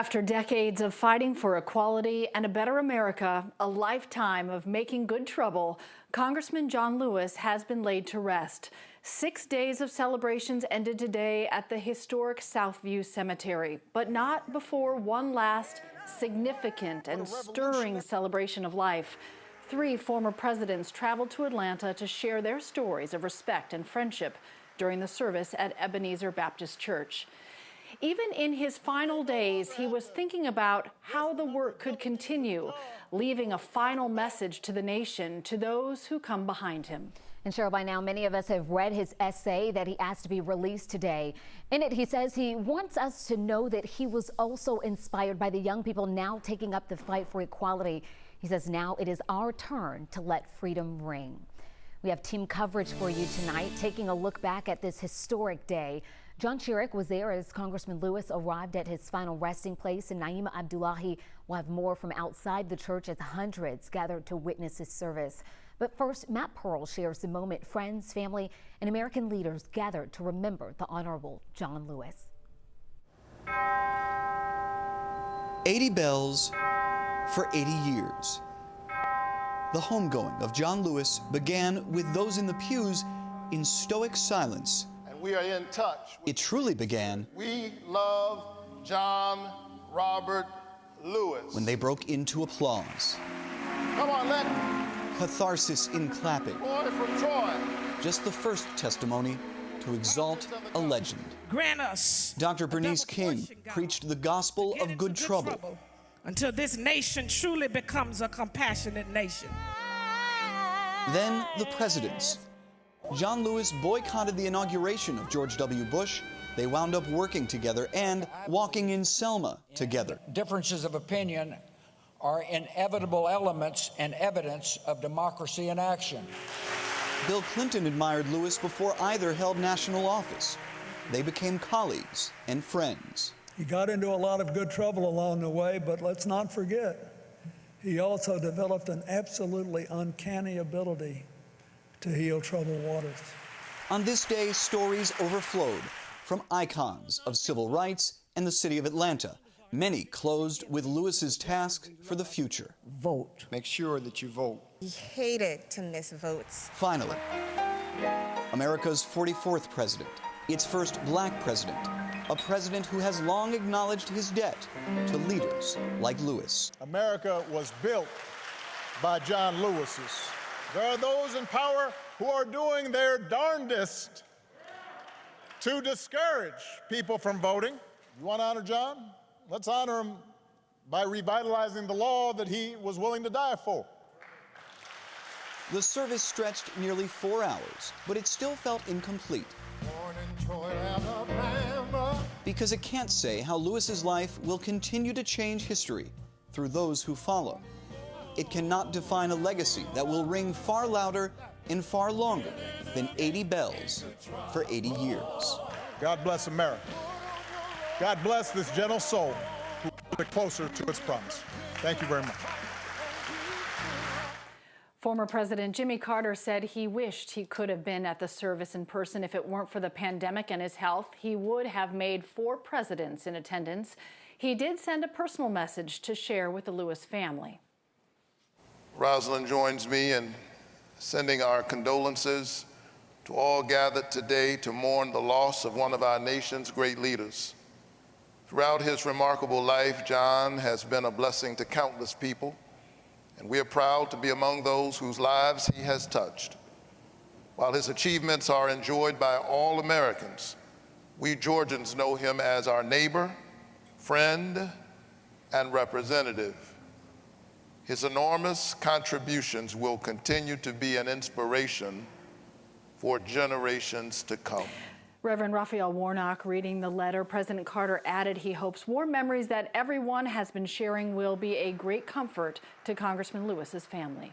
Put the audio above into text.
After decades of fighting for equality and a better America, a lifetime of making good trouble, Congressman John Lewis has been laid to rest. 6 days of celebrations ended today at the historic Southview Cemetery, but not before one last significant and stirring celebration of life. 3 former presidents traveled to Atlanta to share their stories of respect and friendship during the service at Ebenezer Baptist Church. Even in his final days, he was thinking about how the work could continue, leaving a final message to the nation, to those who come behind him. And Cheryl, by now, many of us have read his essay that he asked to be released today. In it, he says he wants us to know that he was also inspired by the young people now taking up the fight for equality. He says now it is our turn to let freedom ring. We have team coverage for you tonight, taking a look back at this historic day. John Chiric was there as Congressman Lewis arrived at his final resting place, and Naima Abdullahi will have more from outside the church as hundreds gathered to witness his service. But first, Matt Pearl shares the moment friends, family, and American leaders gathered to remember the Honorable John Lewis. 80 bells for 80 years. The homegoing of John Lewis began with those in the pews in stoic silence. We are in touch. It truly began. We love John Robert Lewis. When they broke into applause. Come on, let Catharsis in clapping. boy from Troy. Just the first testimony to exalt a legend. Grant us. Dr. Bernice King preached the gospel of good trouble. Until this nation truly becomes a compassionate nation. Then the presidents. John Lewis boycotted the inauguration of George W. Bush. They wound up working together and walking in Selma together. Differences of opinion are inevitable elements and evidence of democracy in action. Bill Clinton admired Lewis before either held national office. They became colleagues and friends. He got into a lot of good trouble along the way, but let's not forget, he also developed an absolutely uncanny ability to heal troubled waters. On this day, stories overflowed from icons of civil rights and the city of Atlanta. Many closed with Lewis's task for the future. Vote. Make sure that you vote. He hated to miss votes. Finally, America's 44th president, its first black president, a president who has long acknowledged his debt to leaders like Lewis. America was built by John Lewis's. There are those in power who are doing their darndest to discourage people from voting. You want to honor John? Let's honor him by revitalizing the law that he was willing to die for. The service stretched nearly 4 hours, but it still felt incomplete. Born in Troy, Alabama. Because it can't say how Lewis's life will continue to change history through those who follow. It cannot define a legacy that will ring far louder and far longer than 80 bells for 80 years. God bless America. God bless this gentle soul who brings it closer to its promise. Thank you very much. Former President Jimmy Carter said he wished he could have been at the service in person. If it weren't for the pandemic and his health, he would have made 4 presidents in attendance. He did send a personal message to share with the Lewis family. Rosalind joins me in sending our condolences to all gathered today to mourn the loss of one of our nation's great leaders. Throughout his remarkable life, John has been a blessing to countless people, and we are proud to be among those whose lives he has touched. While his achievements are enjoyed by all Americans, we Georgians know him as our neighbor, friend, and representative. His enormous contributions will continue to be an inspiration for generations to come. Reverend Raphael Warnock reading the letter. President Carter added he hopes warm memories that everyone has been sharing will be a great comfort to Congressman Lewis's family.